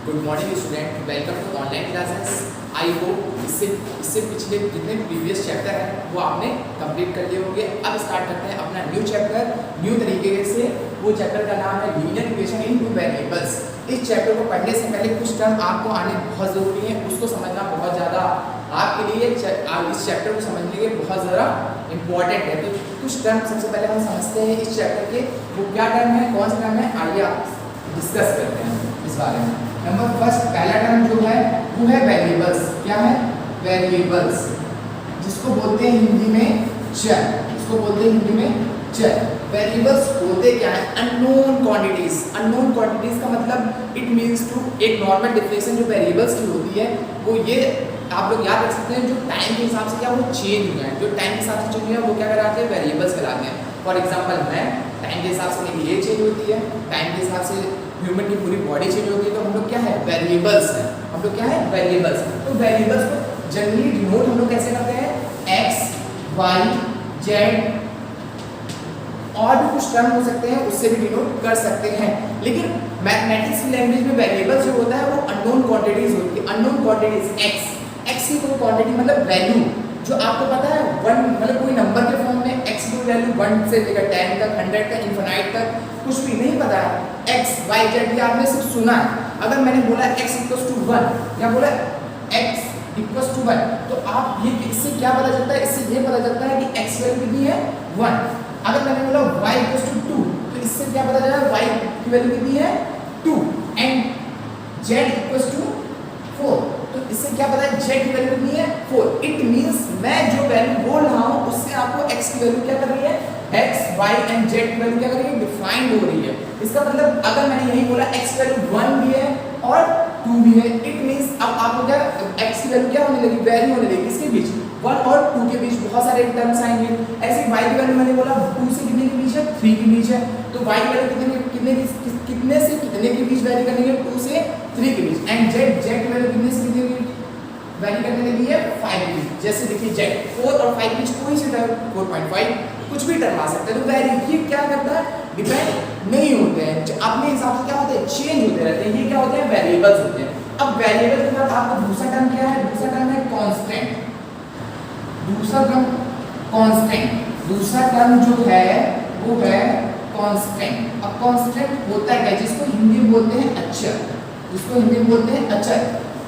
Good morning student, welcome to online classes. I hope इससे पिछले जितने प्रीवियस चैप्टर हैं वो आपने कंप्लीट कर लिए होंगे। अब स्टार्ट करते हैं अपना न्यू चैप्टर न्यू तरीके से। वो चैप्टर का नाम है linear equation in two variables. इस चैप्टर को पढ़ने से पहले कुछ टर्म आपको आने बहुत ज़रूरी है, उसको समझना बहुत ज़्यादा आपके लिए इस चैप्टर को समझने के लिए बहुत ज़्यादा इम्पॉर्टेंट है। तो कुछ टर्म सबसे पहले हम समझते हैं इस चैप्टर के, वो क्या टर्म है, कौन सा टर्म है, आइए आप डिस्कस करते हैं इस बारे में। नंबर फर्स्ट, पहला टर्म जो है वो है वेरिएबल्स। क्या है? वेरिएबल्स, जिसको बोलते हैं हिंदी में चर। इसको बोलते हैं हिंदी में चर। वेरिएबल्स होते क्या है? Unknown quantities. अननोन क्वांटिटीज का मतलब इट मींस टू, एक नॉर्मल डेफिनेशन जो वेरिएबल्स की होती है वो ये आप लोग याद रख सकते हैं, जो टाइम के हिसाब से क्या वो चेंज हुआ है, जो टाइम के हिसाब से चेंज हुआ है वो क्या कहलाते हैं? वेरिएबल्स कहलाते हैं। फॉर एग्जांपल, मैं टाइम के हिसाब से मेरी एज चेंज होती है, टाइम के हिसाब से ह्यूमन की पूरी बॉडी चेंज होती है, तो हम लोग क्या है? वेरिएबल्स हैं। हम लोग क्या है? वेरिएबल्स। तो वेरिएबल्स को जनरली डिनोट हम लोग कैसे करते हैं? एक्स, वाई, जेड और भी कुछ टर्म हो सकते हैं, उससे भी डिनोट कर सकते हैं। लेकिन मैथमेटिक्स की लैंग्वेज में वेरिएबल्स जो होता है वो अननोन क्वांटिटीज होती है। अननोन क्वांटिटीज एक्स की कोई क्वांटिटी मतलब वैल्यू जो आपको पता है, वन मतलब कोई नंबर के फॉर्म में एक्स की वैल्यू 1 से लेकर 10 तक, 100 तक, इनफिनाइट तक कुछ भी नहीं पता है। एक्स वाई जेड ये आपने सिर्फ सुना है। अगर मैंने बोला x इक्वल्स टू 1 या बोला x इक्वल्स टू 1, तो आप ये इससे क्या पता चलता है? इससे ये पता चलता है कि x वैल्यू कितनी है? 1। अगर मैंने बोला y इक्वल्स टू 2, तो इससे क्या पता चला? y की वैल्यू कितनी है? 2। एंड z इक्वल्स टू 4, तो इससे क्या पता है? z की वैल्यू कितनी है? 4। इट मींस मैं जो वैल्यू बोल रहा हूं उससे आपको x की वैल्यू क्या कर रही है? x, y एंड z की वैल्यू क्या कर रही है? डिफाइंड हो रही है। इसका मतलब अगर मैंने यही बोला x की वैल्यू 1 भी है और 2 भी है, इट मींस अब आपको क्या x की वैल्यू क्या होने लगी? वैल्यू होने लगी किसके बीच? 1 और 2 के बीच बहुत सारे टर्म्स आएंगे। ऐसे y की वैल्यू मैंने बोला 2 से कितने के बीच है? 3 के बीच है। तो y की वैल्यू कितने से कितने के बीच वैल्यू करेंगे? 2 से 3 के बीच। एंड z की वैल्यू कितने से कितने के बीच वैल्यू करने लगी है? 5 के बीच। जैसे देखिए z 4 और 5 के बीच कोई से टर्म 4.5 कुछ भी टर्म आ सकता है। तो वैल्यू ये क्या करता है? डिपेंड नहीं होते हैं, अपने हिसाब से क्या होते हैं? चेंज होते रहते हैं। ये क्या होते हैं? वेरिएबल्स होते हैं। अब वेरिएबल के बाद आपको दूसरा टर्म क्या है? दूसरा टर्म है कांस्टेंट। दूसरा टर्म कांस्टेंट। दूसरा टर्म जो है वो है कांस्टेंट। अब कांस्टेंट होता है क्या? जिसको हिंदी में बोलते हैं अक्षर। जिसको हिंदी में बोलते हैं अक्षर।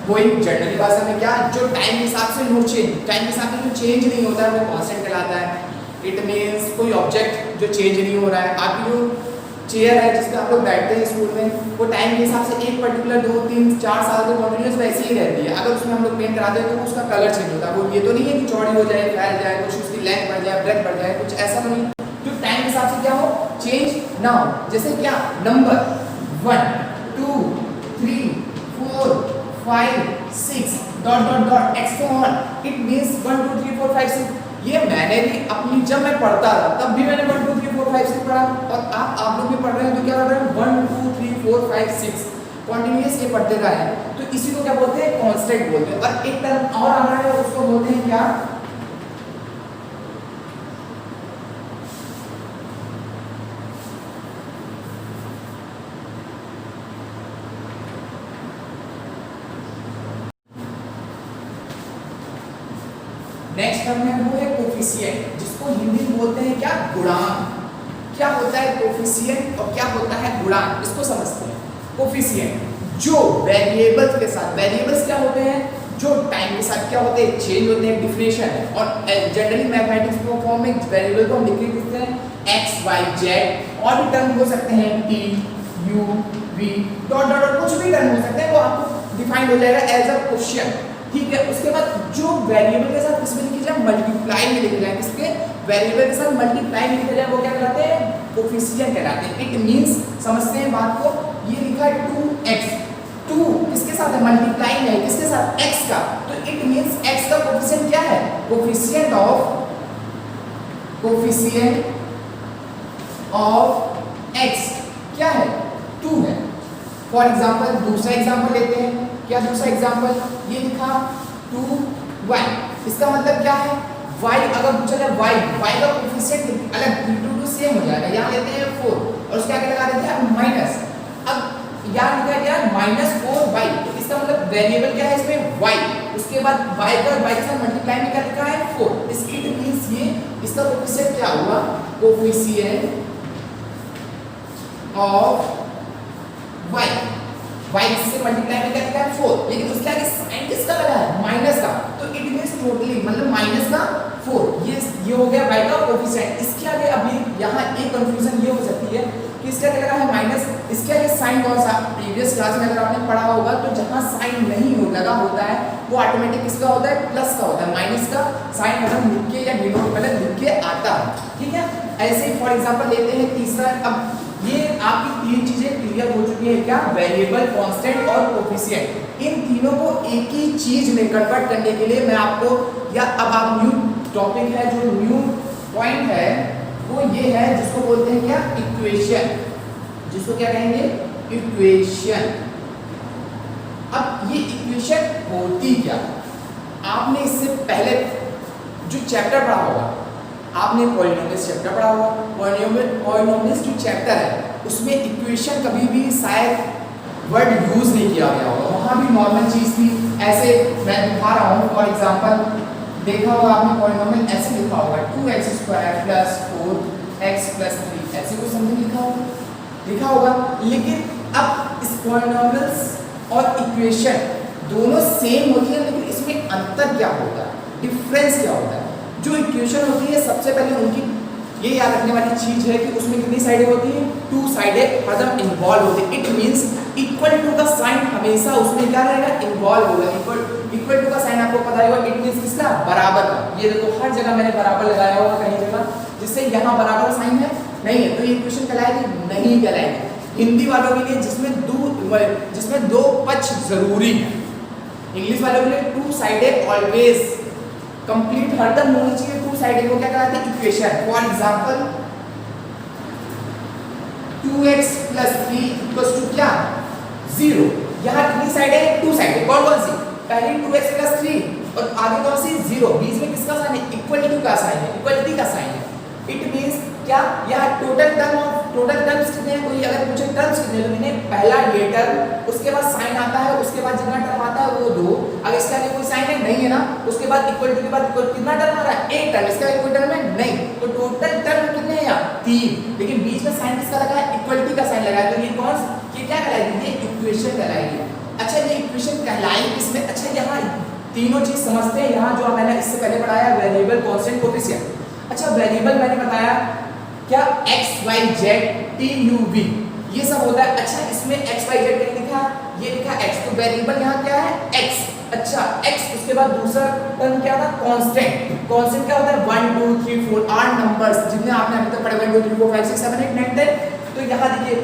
वो एक जनरली भाषा में क्या, जो टाइम के हिसाब से नो चेंज, टाइम के हिसाब से जो चेंज नहीं होता है वो कांस्टेंट कहलाता है। इट मींस कोई ऑब्जेक्ट जो चेंज नहीं हो रहा है। आपकी जो चेयर है जिस पे आप लोग बैठते हैं स्कूल में, वो टाइम के हिसाब से एक पर्टिकुलर 2, 3, 4 साल तक कंटिन्यूअस वैसी ही रहती है। अगर उसमें हम लोग पेंट कराते हैं तो उसका कलर चेंज होता है। वो ये तो नहीं है कि चौड़ी हो जाए, फैल जाए, कुछ उसकी लेंथ बढ़ जाए, ब्रेथ बढ़ जाए, कुछ ऐसा तो नहीं। जो टाइम के हिसाब से क्या हो, चेंज ना हो। जैसे क्या, number 1, 2, 3, 4, 5, 6 dot dot dot exponent. It means 1, 2, 3, 4, 5, 6। ये मैंने भी अपनी, जब मैं पढ़ता था तब भी मैंने 1, 2, 3, 4, 5, 6 पढ़ा, और आप लोग भी पढ़ रहे हैं तो क्या पढ़ रहे हैं? 1, 2, 3, 4, 5, 6 कंटिन्यूअस ये पढ़ते रहे हैं। तो इसी को क्या बोलते हैं? कांस्टेंट बोलते हैं। और एक टर्म और आ रहा है, उसको बोलते हैं क्या? नेक्स्ट टर्म है वो है कोफिशिएंट, जिसको हिंदी में बोलते हैं क्या? गुणांक। क्या होता है कोफिशिएंट और क्या होता है गुणांक? इसको समझते हैं। कोफिशिएंट जो वेरिएबल्स के साथ, वेरिएबल्स क्या होते हैं? जो टाइम के साथ क्या होते हैं? चेंज होते हैं, डिफरेंशियल है। और जनरली मैथमेटिक्स के फॉर्म में वेरिएबल को हम लिख देते हैं x, y, z। और भी टर्म हो सकते हैं t, u, v dot dot dot, कुछ भी टर्म हो सकते हैं, वो आपको डिफाइंड हो जाएगा एज अ क्वेश्चन। ठीक है। उसके बाद जो वेरिएबल के साथ किसमें लिखी जाए? मल्टीप्लाई में लिखे जाए। किसके? वेरिएबल के साथ मल्टीप्लाई में लिखे जाए, वो क्या कहलाते हैं? कोफिशिएंट कहलाते हैं। इट मींस, समझते हैं बात को, ये लिखा है 2x, 2 किसके साथ है? मल्टीप्लाई में है, किसके साथ? x का। तो इट मींस x का कोफिशिएंट क्या है? कोफिशिएंट ऑफ x क्या है? 2 है। फॉर एग्जाम्पल दूसरा एग्जाम्पल लेते हैं। क्या दूसरा एग्जाम्पल? ये लिखा 2y। इसका मतलब क्या है? y अगर पूछा जाए y का कोफिशिएंट अलग, 2 सेम हो जाएगा। यहाँ लेते हैं 4 और उसके आगे लगा देते हैं माइनस। अब यहाँ लिखा गया -4y, वेरिएबल क्या है इसमें y, उसके बाद y के साथ मल्टीप्लाई में क्या लिखा है 4। इसकी इट मींस ये इसका कोफिशिएंट क्या हुआ, कोफिशिएंट ऑफ y, y से मल्टीप्लाई में क्या लिखा है 4, लेकिन उसके आगे साइन किसका लगा है, माइनस का, तो इट मींस टोटली मतलब माइनस का 4। ये हो गया y का कोफिशिएंट। इसके आगे अभी यहाँ एक कंफ्यूजन ये हो सकती है कि इसका क्या लगा है माइनस, इसके आगे साइन कौन सा, प्रीवियस क्लास में अगर आपने पढ़ा होगा तो जहाँ साइन नहीं हो लगा होता है वो ऑटोमेटिक किसका होता है, प्लस का होता है। माइनस का साइन मतलब लिख के या डिनोट मतलब लिख के आता है, ठीक है। ऐसे ही फॉर एग्जांपल लेते हैं तीसरा। अब ये आपकी तीन चीजें क्लियर हो चुकी है, क्या, वेरिएबल, कांस्टेंट और कोफिशिएंट। इन तीनों को एक ही चीज में कन्वर्ट करने के लिए मैं आपको, या अब आप न्यू टॉपिक है, जो न्यू पॉइंट है वो ये है जिसको बोलते हैं क्या, इक्वेशन, जिसको क्या कहेंगे, इक्वेशन। अब ये इक्वेशन होती क्या, आपने इससे पहले जो चैप्टर पढ़ा होगा, आपने पॉलिनोमियल्स चैप्टर पढ़ा होगा। पॉलिनोमियल्स जो चैप्टर है उसमें इक्वेशन कभी भी शायद वर्ड यूज नहीं किया गया होगा, वहाँ भी नॉर्मल चीज थी। ऐसे मैं दिखा रहा हूँ, फॉर एग्जांपल देखा होगा आपने पॉलिनोमियल ऐसे लिखा होगा 2x² + 4x + 3, ऐसे कुछ समथिंग लिखा होगा। लेकिन अब इस पॉलिनोमियल्स और इक्वेशन दोनों सेम होती है, लेकिन इसमें अंतर क्या होता है, डिफरेंस क्या होता है। जो इक्वेशन होती है सबसे पहले उनकी ये याद रखने वाली चीज है कि उसमें कितनी साइडें होती हैं, 2 साइडें हरदम इन्वॉल्व होती है। इट मींस इक्वल टू का साइन हमेशा उसमें क्या रहेगा, इन्वॉल्व होगा। इक्वल टू का साइन आपको पता ही होगा, इट मींस किसका, बराबर का। ये देखो हर जगह मैंने बराबर लगाया होगा कहीं जगह, जिससे यहाँ बराबर साइन है नहीं है, तो ये इक्वेशन कहलाएगी, नहीं कहलाएगी। हिंदी वालों के लिए जिसमें दो पक्ष जरूरी है, इंग्लिश वालों के लिए 2 साइडें ऑलवेज कंप्लीट हरदम होनी चाहिए। 2 साइडें को क्या कहलाते हैं, इक्वेशन। फॉर एग्जांपल 2x + 3 = क्या, 0। यहाँ कितनी साइडें, 2 साइडें, कौन कौन सी, पहली 2x + 3 और आगे कौन सी, 0। बीच में किसका साइन है, इक्वलिटी का साइन है, इक्वलिटी का साइन है। इट मींस क्या, यहाँ टोटल टर्म्स कितने हैं, कोई अगर पूछे टर्म्स कितने, तो मैंने पहला ये टर्म, उसके बाद साइन आता है, उसके बाद जितना टर्म आता है वो 2, अगर इसका कोई साइन है नहीं है ना, उसके बाद इक्वलिटी के बाद कितना टर्म आ रहा है, एक टर्म, इसका कोई टर्म है नहीं, तो टोटल टर्म कितने हैं यहाँ, 3। लेकिन बीच में साइन किसका लगा है, इक्वलिटी का साइन लगा है, तो ये क्या कहलाएगी, ये इक्वेशन कहलाएगी। अच्छा ये इक्वेशन कहलाएगी किसमें, अच्छा यहाँ तीनों चीज समझते हैं। यहाँ जो मैंने इससे पहले पढ़ाया वेरिएबल, कांस्टेंट, कोफिशिएंट। अच्छा वेरिएबल मैंने बताया क्या, x y z t u v ये सब होता है। अच्छा इसमें x y z क्या लिखा, ये लिखा x, तो वेरिएबल यहाँ क्या है, x। अच्छा x, उसके बाद दूसरा टर्म क्या था, कांस्टेंट। कांस्टेंट क्या होता है, 1 2 3 4 8 नंबर्स जितने आपने अभी तक पढ़े, 1 2 3 4 5 6 7 8 9 10। तो यहाँ देखिए,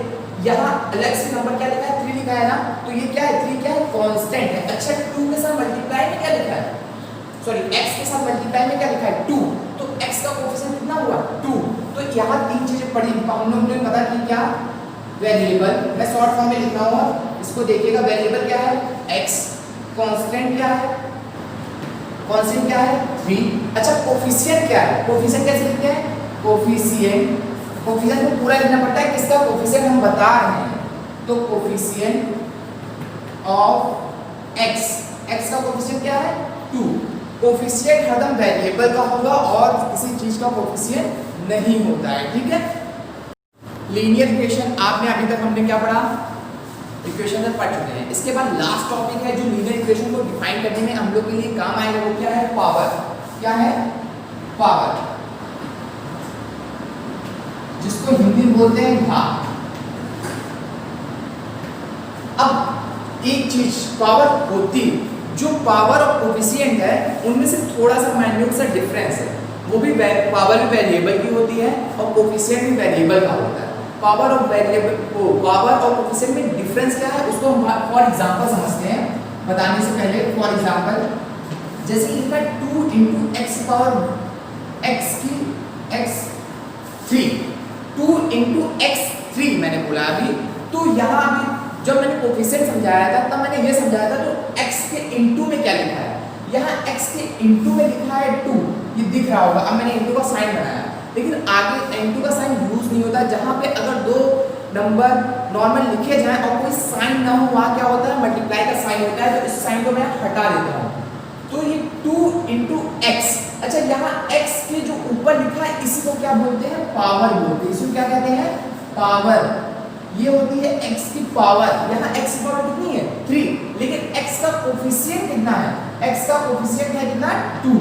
यहाँ अलग से नंबर क्या लिखा है, 3 लिखा है ना, तो ये क्या है, 3 क्या है, कांस्टेंट है। अच्छा 2 के साथ मल्टीप्लाई में क्या लिखा है, सॉरी x के साथ मल्टीप्लाई में क्या लिखा है, 2, तो x का कोफिशिएंट कितना हुआ, 2। तो यहाँ 3 चीजें पढ़ी, हम लोगों ने पता कि क्या, वेरिएबल, मैं शॉर्ट फॉर्म में लिख रहा हूँ, इसको देखिएगा। वेरिएबल क्या है, x, कांस्टेंट क्या है, कांस्टेंट क्या है, v। अच्छा कोफिशिएंट क्या है, कोफिशिएंट कैसे लिखते हैं, कोफिशिएंट को पूरा लिखना पड़ता है, किसका कोफिशिएंट हम बता रहे हैं, तो कोफिशिएंट ऑफ x, x का कोफिशिएंट क्या है, 2। कोफिशिएंट हरदम वेरिएबल का होगा और किसी चीज का कोफिशिएंट नहीं होता है, ठीक है। लीनियर इक्वेशन आपने अभी तक हमने क्या पढ़ा, इक्वेशन में पढ़ चुके हैं। इसके बाद लास्ट टॉपिक है जो लीनियर इक्वेशन को डिफाइन करने में हम लोग के लिए काम आएगा, वो क्या है, पावर। क्या है, पावर, जिसको हिंदी में बोलते हैं घात। अब एक चीज पावर होती, जो पावर और कोफिशिएंट है उनमें से थोड़ा सा माइन्यूट सा डिफरेंस है, वो भी पावर भी वेरिएबल की होती है और कोफिशिएंट भी वेरिएबल का होता है। पावर और वेरिएबल को, पावर और कोफिशिएंट में डिफरेंस क्या है उसको हम फॉर एग्जांपल समझते हैं बताने से पहले। फॉर एग्जांपल जैसे लिखा है 2 × x पावर x की x3, 2 × x3 मैंने बोला अभी। तो यहाँ अभी जब मैंने कोफिशिएंट समझाया था तब मैंने ये समझाया था, तो x के इनटू में क्या लिखा है, यहाँ x के इनटू में लिखा है 2, ये दिख रहा होगा। अब मैंने इनटू का साइन बनाया, लेकिन आगे इनटू का साइन यूज नहीं होता। जहाँ पे अगर दो नंबर नॉर्मल लिखे जाए और कोई साइन ना हो, वहाँ क्या होता है, मल्टीप्लाई का साइन होता है, तो इस साइन को मैं हटा देता हूँ। तो ये 2 इंटू एक्स, अच्छा यहाँ x के जो ऊपर लिखा है इसी को क्या बोलते हैं, पावर बोलते हैं। इसको क्या कहते हैं, पावर। ये होती है x की पावर। यहाँ x की पावर कितनी है, 3, लेकिन x का कोफिशिएंट कितना है, x का कोफिशिएंट है कितना, 2।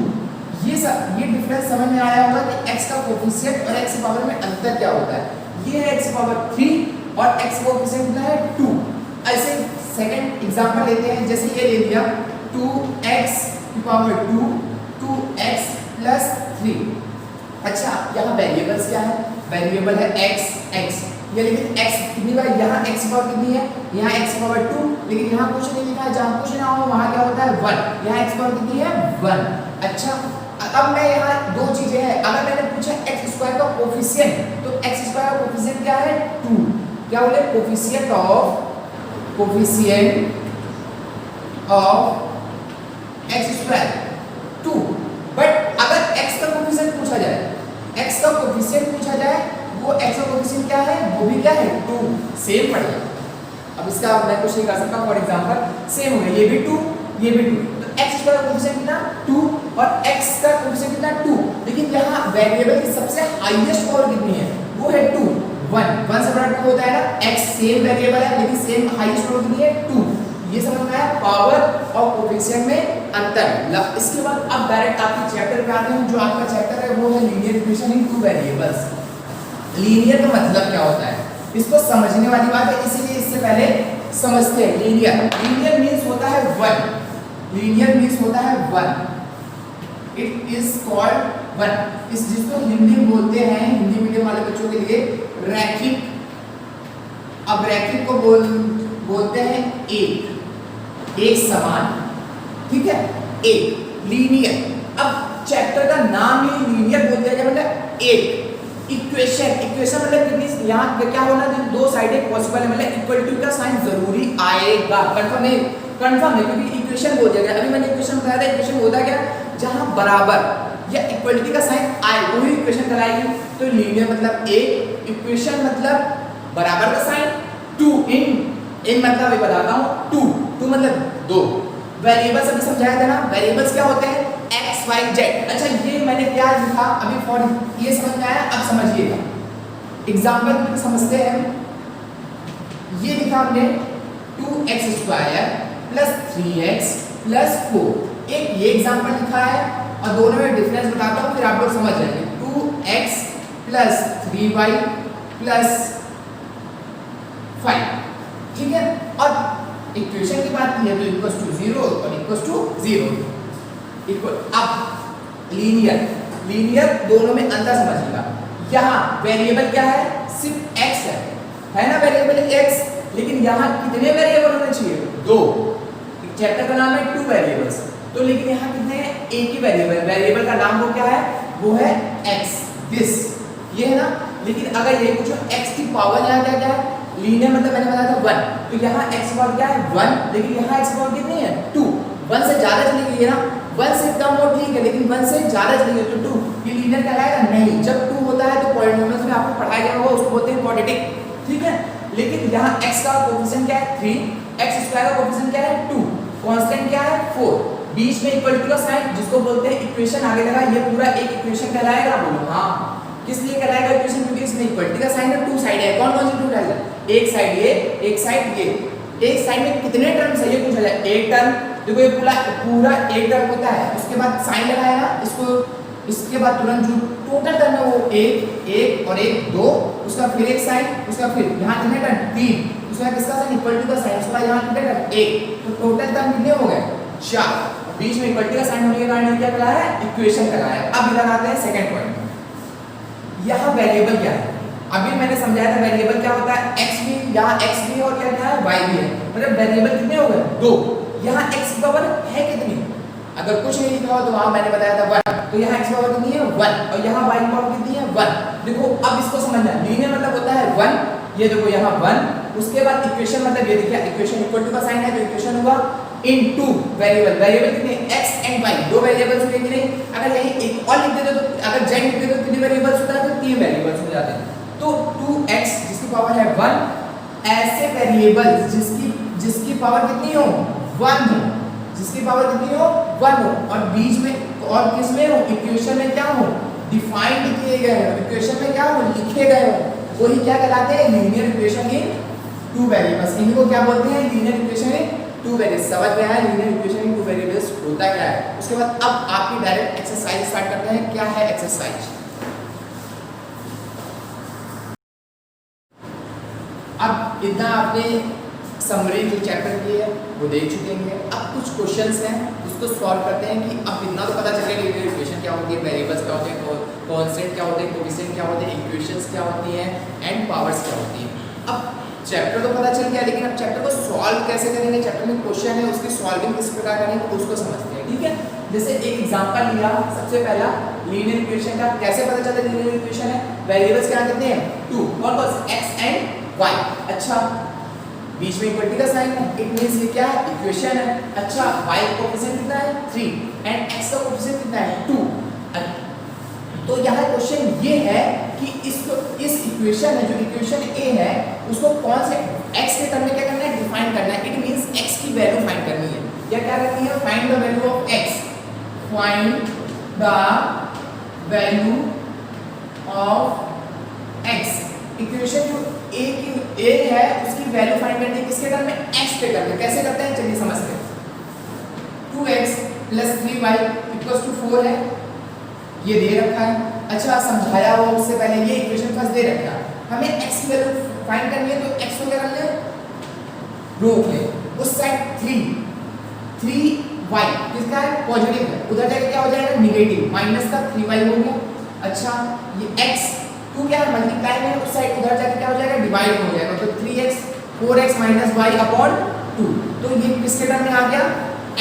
ये डिफरेंस समझ में आया होगा कि x का कोफिशिएंट और x की पावर में अंतर क्या होता है। ये है x की पावर 3 और x का कोफिशिएंट कितना है, 2। ऐसे सेकंड एग्जांपल लेते हैं, जैसे ये ले लिया 2x की पावर 2, 2x प्लस 3। अच्छा यहाँ वेरिएबल्स क्या है, वेरिएबल है x, ये लेकिन x कितनी बार, यहाँ x की पावर कितनी है, यहाँ x की पावर 2, लेकिन यहाँ कुछ नहीं लिखा है, जहाँ कुछ ना हो वहाँ क्या होता है 1, यहाँ x की पावर कितनी है 1। अच्छा अब मैं यहाँ दो चीजें हैं, अगर मैंने पूछा x स्क्वायर का कोफिशिएंट, तो x स्क्वायर का कोफिशिएंट क्या है 2, क्या बोले, coefficient of x square 2। But अगर x का कोफिशिएंट पूछा जाए, x का कोफिशिएंट पूछा जाए, वो x का कोफिशिएंट क्या है, वो भी क्या है 2, सेम पड़ेगा। अब इसका मैं कुछ नहीं कर सकता, फॉर एग्जांपल सेम हो गया, ये भी 2 ये भी 2, तो x स्क्वायर का कोफिशिएंट कितना 2 और x का कोफिशिएंट कितना 2, लेकिन यहाँ वेरिएबल की सबसे हाईएस्ट पावर कितनी है, वो है 2, 1 से बड़ा 2 होता है ना, x सेम वेरिएबल है लेकिन सेम हाईएस्ट पावर कितनी है 2। ये समझ में आया पावर और कोफिशिएंट में अंतर। इसके बाद अब डायरेक्ट आपके चैप्टर पे आते हैं, जो आपका चैप्टर है वो है linear equation in two variables. Linear का मतलब क्या होता है, इसको समझने वाली बात है, इसीलिए इससे पहले समझते हैं। लीनियर मींस होता है 1, लीनियर मींस होता है 1, इट इज कॉल्ड 1। इस जिसको हिंदी में बोलते हैं, हिंदी मीडियम वाले बच्चों के लिए रैखिक। अब रैखिक को बोलते हैं एक समान, ठीक है, एक लीनियर। अब चैप्टर का नाम ही लीनियर बोलते हैं, मतलब एक इक्वेशन मतलब कितनी, यहाँ क्या होना, दो साइडें पॉसिबल है, मतलब इक्वल टू का साइन जरूरी आएगा। कंफर्म है क्योंकि इक्वेशन बोल दिया गया। अभी मैंने इक्वेशन बताया था, इक्वेशन होता क्या, जहां बराबर या इक्वलिटी का साइन आए वही इक्वेशन कहलाएगी। तो लीनियर मतलब एक, इक्वेशन मतलब बराबर का साइन, 2 इन मतलब अभी बताता हूँ 2 मतलब 2। वेरिएबल्स अभी समझाया था ना, वेरिएबल्स क्या होते हैं, x y z। अच्छा ये मैंने क्या लिखा अभी, फॉर ये समझ में आया, अब समझिएगा एग्जाम्पल समझते हैं। ये लिखा हमने 2x square plus 3x plus 4, एक ये एग्जाम्पल लिखा है और दोनों में डिफरेंस बताता हूँ, फिर आप लोग समझ जाएंगे। 2x प्लस 3y प्लस 5, ठीक है। और इक्वेशन की बात की है तो इक्वल्स टू 0 और इक्वल्स टू 0 इक्वल। अब लीनियर दोनों में अंतर समझिएगा। यहाँ वेरिएबल क्या है, सिर्फ x है ना, वेरिएबल x, लेकिन यहाँ कितने वेरिएबल होने चाहिए, 2। चैप्टर का नाम है 2 वेरिएबल्स, तो लेकिन यहाँ कितने हैं, एक ही वेरिएबल का नाम वो क्या है, वो है x, दिस, ये है ना। लेकिन अगर ये पूछो x की पावर यहाँ क्या क्या है, लीनियर मतलब मैंने बताया था 1, तो यहाँ x पावर क्या है 1, लेकिन यहाँ x पावर कितनी है 2। 1 से ज्यादा चली गई है ना, 1 से कम हो ठीक है, लेकिन 1 से ज्यादा चली गई तो 2, ये लीनियर कहलाएगा नहीं। जब 2 होता है तो पॉलिनोमियल्स में आपको पढ़ाया गया होगा, उसको बोलते हैं क्वाड्रेटिक, ठीक है। लेकिन यहाँ x का कोफिशिएंट क्या है 3, x स्क्वायर का कोफिशिएंट क्या है 2, कांस्टेंट क्या है 4, बीच में इक्वल टू का साइन जिसको बोलते हैं इक्वेशन आगे लगा, ये पूरा एक इक्वेशन कहलाएगा। बोलो हाँ, किस लिए कहलाएगा इक्वेशन, क्योंकि इसमें इक्वलिटी का साइन है, 2 साइड है। कौन कौन सी 2 साइड है, एक साइड ये, एक साइड ये। एक साइड में कितने टर्म्स है ये पूछा जाए, एक टर्म, देखो ये पूरा एक टर्म होता है, उसके बाद साइन लगाया ना इसको, इसके बाद तुरंत जो टोटल टर्म है वो एक और एक 2, उसका फिर एक साइन, उसका फिर यहाँ कितने टर्म 3, उसका किसका साइन इक्वलिटी का साइन, उसका यहाँ कितने टर्म 1, तो टोटल टर्म कितने हो गए 4। बीच में इक्वलिटी का साइन होने के कारण क्या कहलाया है, इक्वेशन कहलाया। अब इधर आते हैं सेकंड पॉइंट, यहाँ वेरिएबल क्या है। अभी मैंने समझाया था वेरिएबल क्या होता है, x भी, यहाँ x भी और क्या है y भी है, मतलब वेरिएबल कितने हो गए 2। यहाँ x की पावर है कितनी, अगर कुछ नहीं लिखा हो तो वहां मैंने बताया था 1, तो यहाँ x पावर कितनी है 1 और यहाँ y की पावर कितनी है 1। देखो अब इसको समझना, लीनियर मतलब होता है 1, ये देखो यहाँ 1, उसके बाद इक्वेशन मतलब ये देखिए इक्वेशन इक्वल टू का साइन है तो इक्वेशन हुआ इनटू वेरिएबल कितने x एंड y, 2 वेरिएबल्स होंगे कि नहीं। अगर यही एक और लिख देते तो, अगर z लिख देते तो कितने वेरिएबल्स होता है, तो 3 वेरिएबल्स हो जाते हैं। तो 2x जिसकी पावर है 1 ऐसे वेरिएबल्स जिसकी पावर कितनी हो 1 हो, जिसकी पावर कितनी हो 1 हो और बीच में और किस में हो इक्वेशन में क्या हो डिफाइंड किए गए हो, इक्वेशन में क्या हो लिखे गए हो, वही क्या कहलाते हैं linear equation in two variables. इनको क्या बोलते हैं linear equation in two variables. समझ में आया linear equation in two variables होता क्या है। उसके बाद अब आपकी डायरेक्ट एक्सरसाइज स्टार्ट करते हैं। क्या है एक्सरसाइज, अब इतना आपने समरी जो चैप्टर की है वो देख चुके हैं। अब कुछ क्वेश्चंस हैं उसको सॉल्व करते हैं कि अब इतना तो पता चल गया लीनियर इक्वेशन क्या होती है, वेरिएबल्स क्या होते हैं, कांस्टेंट क्या होते हैं, कोएफिशिएंट क्या होते हैं, इक्वेशंस क्या होती हैं एंड पावर्स क्या होती हैं। अब चैप्टर तो पता चल गया लेकिन अब चैप्टर को सॉल्व कैसे करेंगे, चैप्टर में क्वेश्चन है उसकी सॉल्विंग किस प्रकार करेंगे उसको समझते हैं। ठीक है, जैसे एक एग्जांपल लिया सबसे पहला लीनियर इक्वेशन का। कैसे पता चलता है लीनियर इक्वेशन है, वेरिएबल्स क्या कितने हैं 2 और बस x एंड y। अच्छा बीच में इक्वलिटी का साइन है, इट मींस ये क्या है इक्वेशन है। अच्छा y का कोएफिशिएंट कितना है 3 एंड x का कोएफिशिएंट कितना है 2। तो यहाँ क्वेश्चन ये है कि इस इक्वेशन है जो इक्वेशन a है उसको कौन से x के टर्म में क्या करना है डिफाइन करना है। इट मींस x की वैल्यू फाइंड करनी है या क्या करनी है find the value of x, find the value of x। Equation जो a है उसकी वैल्यू फाइंड करनी है किसके टर्म में x के टर्म में। कैसे करते हैं चलिए समझते हैं। 2x + 3y = 4 है, ये दे रखा है। अच्छा समझाया हुआ उससे पहले ये इक्वेशन फर्स्ट दे रखा है, हमें x की वैल्यू फाइंड करनी है तो x को क्या कर ले रोक ले। उस साइड 3y किसका है पॉजिटिव है, उधर जाके क्या हो जाएगा नेगेटिव माइनस का 3y हो गया। अच्छा ये x 2 क्या है मल्टीप्लाई में उस साइड उधर जाके क्या हो जाएगा डिवाइड हो जाएगा तो 3x 4x - y/2। तो ये किसके टर्म में आ गया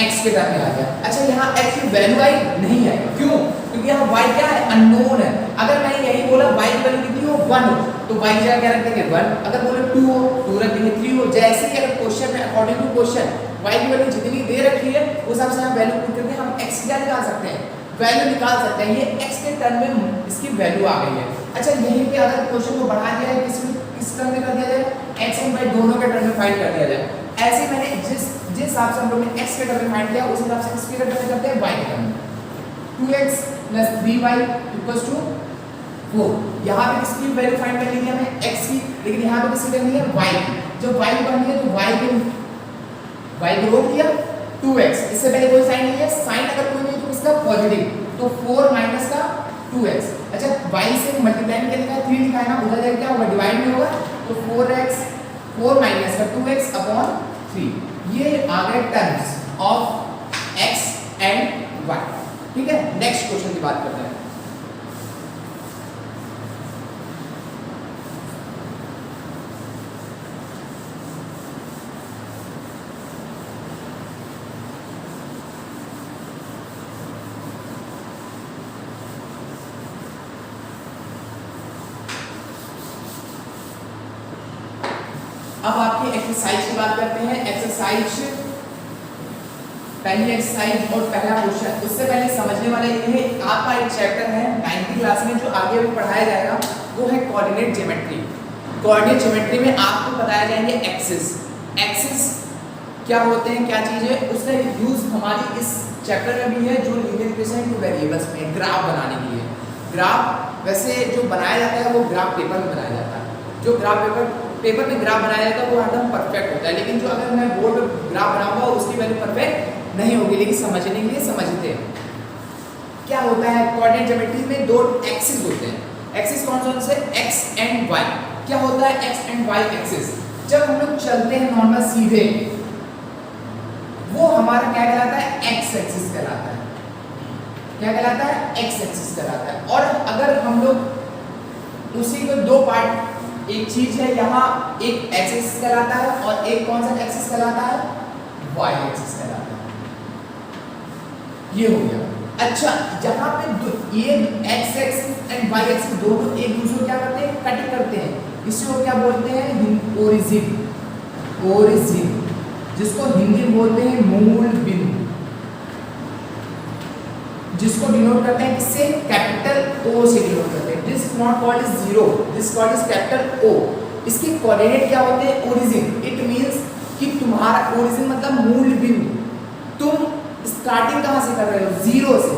x के टर्म में आ गया। अच्छा यहाँ x की वैल्यू आई नहीं है, क्यों क्योंकि यहाँ y क्या है अननोन है। अगर मैंने यही बोला y की वैल्यू कितनी हो 1 हो तो y की जगह क्या रख देंगे 1, अगर बोले 2 हो 2 रख देंगे, 3 हो। जैसे कि अगर क्वेश्चन में अकॉर्डिंग टू क्वेश्चन y की वैल्यू जितनी दे रखी है उस हिसाब से हम वैल्यू पुट करके हम x क्या निकाल सकते हैं वैल्यू निकाल सकते हैं। ये x के टर्म में इसकी वैल्यू आ गई है। अच्छा यहीं पे अगर क्वेश्चन को बढ़ा दिया है किस टर्म में कर दिया जाए x एंड y दोनों के टर्म में फाइंड कर दिया जाए। ऐसे मैंने जिस हिसाब से हम लोग ने x के टर्म में फाइंड किया उस हिसाब से किसके टर्म में करते हैं y के टर्म में। 2x + 3y = 4। यहाँ पे किसकी वैल्यू फाइंड करनी है हमें x की, लेकिन यहाँ पे किसकी करनी है y की। जब y की करनी है तो y को रोक दिया 2x, इससे पहले कोई साइन नहीं है, साइन अगर कोई नहीं तो किसका पॉजिटिव तो 4 माइनस का 2x। अच्छा y से मल्टीप्लाई में क्या लिखा है 3 लिखा है ना, उधर जाके क्या होगा डिवाइड में होगा तो 4 माइनस का 2x/3। ये आ गए terms of x and y। ठीक है, नेक्स्ट क्वेश्चन की बात करते हैं। अब आपकी एक्सरसाइज की बात करते हैं। एक्सरसाइज पहली एक्सरसाइज और पहला क्वेश्चन, उससे पहले समझने वाला ये है आपका एक चैप्टर है 9th क्लास में जो आगे भी पढ़ाया जाएगा वो है कोऑर्डिनेट ज्योमेट्री। कोऑर्डिनेट ज्योमेट्री में आपको बताया जाएंगे एक्सिस क्या होते हैं क्या चीज़ है, उसका यूज हमारी इस चैप्टर में भी है जो लीनियर इक्वेशन टू वेरिएबल्स में ग्राफ बनाने के लिए। ग्राफ वैसे जो बनाया जाता है वो ग्राफ पेपर में बनाया जाता है। जो ग्राफ पेपर में ग्राफ बनाया जाता है वो एकदम परफेक्ट होता है, लेकिन जो अगर मैं बोर्ड पे ग्राफ बनाऊंगा उसकी वैल्यू परफेक्ट नहीं होगी। लेकिन समझने के लिए समझते हैं क्या होता है। कोऑर्डिनेट ज्योमेट्री में दो एक्सिस होते हैं। एक्सिस कौन कौन से x एंड y। क्या होता है x एंड y एक्सिस, जब हम लोग चलते हैं नॉर्मल सीधे वो हमारा क्या कहलाता है x एक्सिस कहलाता है। क्या कहलाता है x एक्सिस कहलाता है। और अगर हम लोग उसी को दो पार्ट, एक चीज है यहाँ एक एक्सिस कहलाता है और एक कौन सा एक्सिस कहलाता है y एक्सिस कहलाता है। ये हो गया। अच्छा जहाँ पे ये x axis and y axis दोनों एक दूसरे को क्या करते हैं कट करते हैं, इसको क्या बोलते हैं ओरिजिन, जिसको हिंदी में बोलते हैं मूल बिंदु, जिसको इसको डिनोट करते हैं किससे? कैपिटल O से डिनोट करते हैं। This is not called is zero, this called is capital O। इसके कोऑर्डिनेट क्या होते हैं? ओरिजिन। इट मींस कि तुम्हारा ओरिजिन मतलब मूल बिंदु। तुम स्टार्टिंग कहां से कर रहे हो? जीरो से।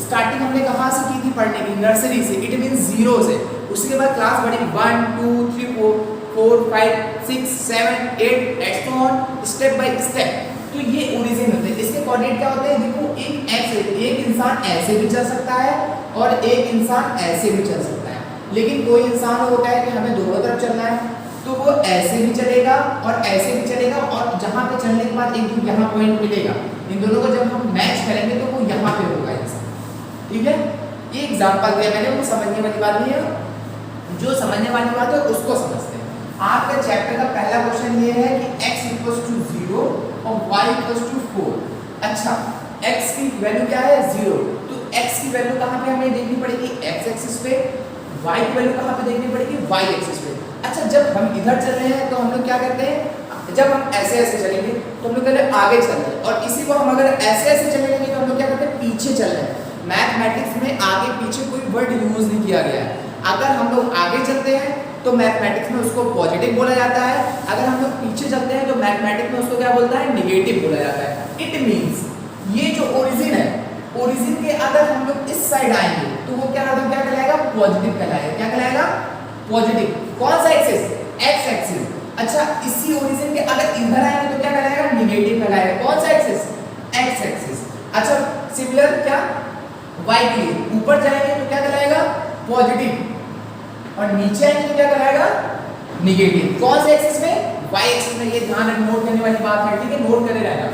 स्टार्टिंग हमने कहां से की थी पढ़ने की? नर्सरी से। इट मींस जीरो से। उसके बाद क्लास बढ़ी 1 2 3 4 5 6 7 8 and so on, step by step. तो ये ओरिजिन होते हैं। इसके कोऑर्डिनेट क्या होते हैं? देखो एक इंसान ऐसे भी चल सकता है और एक इंसान ऐसे भी चल सकता है। लेकिन कोई इंसान होता है कि हमें दोनों तरफ चलना है, तो वो ऐसे भी चलेगा और ऐसे भी चलेगा, और जहां पे चलने के बाद एक यहाँ पॉइंट मिलेगा, इन दोनों को जब हम मैच करेंगे तो वो यहाँ पे होगा इंसान। ठीक है, ये एग्जांपल दिया मैंने, वो समझने वाली बात नहीं है। जो समझने वाली बात है उसको समझते हैं। आपका चैप्टर का पहला क्वेश्चन ये है कि x इक्वल्स टू 0 और y इक्वल्स टू 4। अच्छा, x की वैल्यू क्या है? 0। तो x की वैल्यू कहाँ पे हमें देखनी पड़ेगी? x एक्सिस पे। y की वैल्यू कहाँ पे देखनी पड़ेगी? y एक्सिस पे। अच्छा, जब हम इधर चल रहे हैं तो हम लोग क्या करते हैं? जब हम ऐसे ऐसे चलेंगे तो हम लोग पहले आगे चल रहे हैं, और इसी को हम अगर ऐसे ऐसे चलेंगे तो हम लोग क्या करते हैं? पीछे चल रहे हैं। मैथमेटिक्स में आगे पीछे कोई वर्ड यूज नहीं किया गया है। अगर हम लोग आगे चलते हैं तो मैथमेटिक्स में उसको पॉजिटिव बोला जाता है, अगर हम लोग पीछे चलते हैं तो मैथमेटिक्स में उसको क्या बोलता है? नेगेटिव बोला जाता है। इट मींस ये जो ओरिजिन है, ओरिजिन के अगर हम लोग इस साइड आएंगे तो वो क्या कहलाएगा? पॉजिटिव कहलाएगा। क्या कहलाएगा? पॉजिटिव। कौन सा एक्सिस? X axis. अच्छा, इसी ओरिजिन के अगर इधर आएंगे तो क्या कहलाएगा? नेगेटिव कहलाएगा। कौन सा एक्सिस? X axis. अच्छा, सिमिलर क्या y के लिए? ऊपर जाएंगे तो क्या कहलाएगा? पॉजिटिव, और नीचे आएंगे तो क्या कहलाएगा? नेगेटिव। कौन से एक्सिस में? y एक्सिस में। ये ध्यान नोट करने वाली बात है, ठीक है, नोट करे रहना।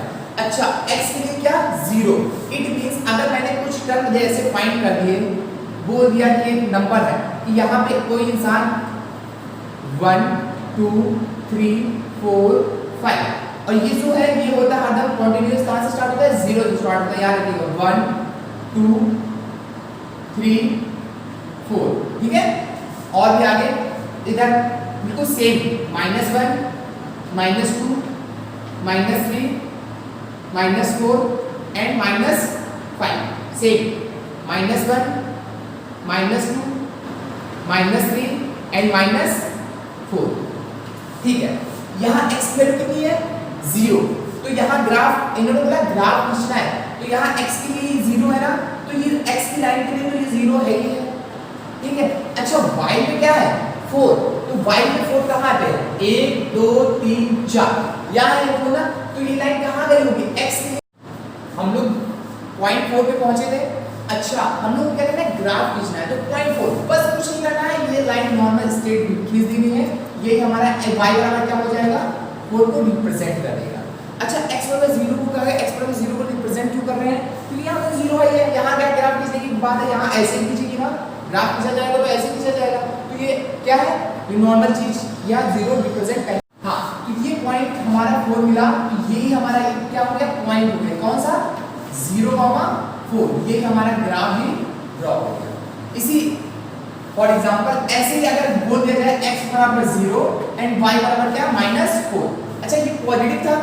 अच्छा, x के लिए क्या? 0। इट मींस अगर मैंने कुछ टर्म जैसे फाइंड कर दिए, बोल दिया कि एक नंबर है कि यहाँ पे कोई इंसान 1 2 3 4 5, और ये जो है ये होता है हरदम कंटीन्यूअस। कहां से स्टार्ट होता है? 0 से स्टार्ट होता है। याद रखिएगा 1 2 3 4। ठीक है, और भी आगे इधर बिल्कुल सेम -1 -2 -3 -4 एंड -5। Same -1 -2 -3 and -4। ठीक है, यहाँ x की वैल्यू कितनी है? 0। तो यहाँ ग्राफ, इन्होंने बोला ग्राफ खींचना है, तो यहाँ x के लिए 0 है ना, तो ये x की लाइन के लिए तो ये 0 है ही है। ठीक है, अच्छा y में क्या है? 4। तो y में 4 कहाँ पे है? 1 2 3 4 यहाँ है 4 ना, तो ये लाइन कहाँ गई होगी? x के लिए हम लोग पॉइंट 4 पे पहुंचे थे। अच्छा, हम लोग क्या करना है? ग्राफ खींचना है, तो पॉइंट 4 बस कुछ नहीं करना है, ये लाइन नॉर्मल स्ट्रेट खींच देनी है। ये हमारा y बराबर क्या हो जाएगा? 4 को रिप्रेजेंट करेगा। अच्छा, x बराबर 0 को करेगा, x बराबर 0 को रिप्रेजेंट क्यों कर रहे हैं? क्योंकि यहाँ पे 0 है, यहाँ क्या ग्राफ खींचने की बात है, यहाँ ऐसे खींचेगी ना, ग्राफ खींचा जाएगा तो ऐसे खींचा जाएगा। तो ये क्या है? ये नॉर्मल चीज, यहाँ 0 रिप्रेजेंट कर। हाँ, तो ये पॉइंट हमारा 4 मिला, तो यही हमारा क्या हो गया? पॉइंट हो गया। कौन सा? 0,4। ये हमारा ग्राफ भी ड्रॉ हो गया। इसी फॉर एग्जांपल ऐसे ही अगर बोल दिया जाए x बराबर 0 एंड y बराबर क्या? -4। अच्छा, ये पॉजिटिव था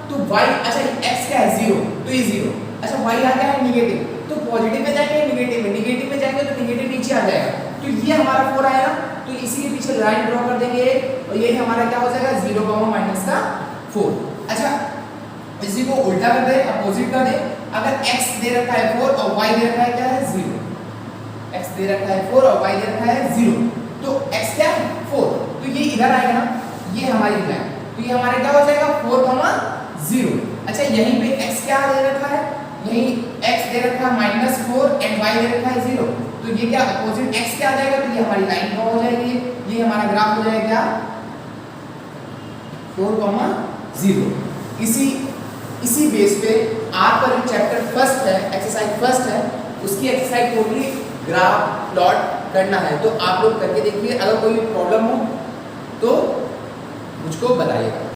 तो y, अच्छा x क्या है? 0, तो ये 0। अच्छा, y आ गया है नेगेटिव, तो पॉजिटिव में जाएंगे, नेगेटिव में जाएंगे तो नेगेटिव नीचे आ जाएगा। तो ये हमारा 4 आया ना, तो इसी के पीछे लाइन ड्रॉ कर देंगे, और ये हमारा क्या हो जाएगा? 0,-4। अच्छा, इसी को उल्टा कर दे, अपोजिट कर दे। अगर x दे रखा है 4 और y दे रखा है क्या है? 0। x दे रखा है 4 और y दे रखा है 0, तो x क्या है? 4। तो ये इधर आएगा ना, ये हमारी लाइन, तो ये हमारा क्या हो जाएगा? 4,0। अच्छा, यहीं पे x क्या दे रखा है? यहीं x दे रखा है -4 एंड y दे रखा है 0, तो ये क्या अपोजिट x क्या आ जाएगा? तो ये हमारी लाइन क्या हो जाएगी? ये हमारा ग्राफ हो जाएगा क्या? 4,0। इसी बेस पे आपका जो चैप्टर फर्स्ट है, एक्सरसाइज फर्स्ट है, उसकी एक्सरसाइज टोटली ग्राफ प्लॉट करना है। तो आप लोग करके देखिए, अगर कोई प्रॉब्लम हो तो मुझको बताइएगा।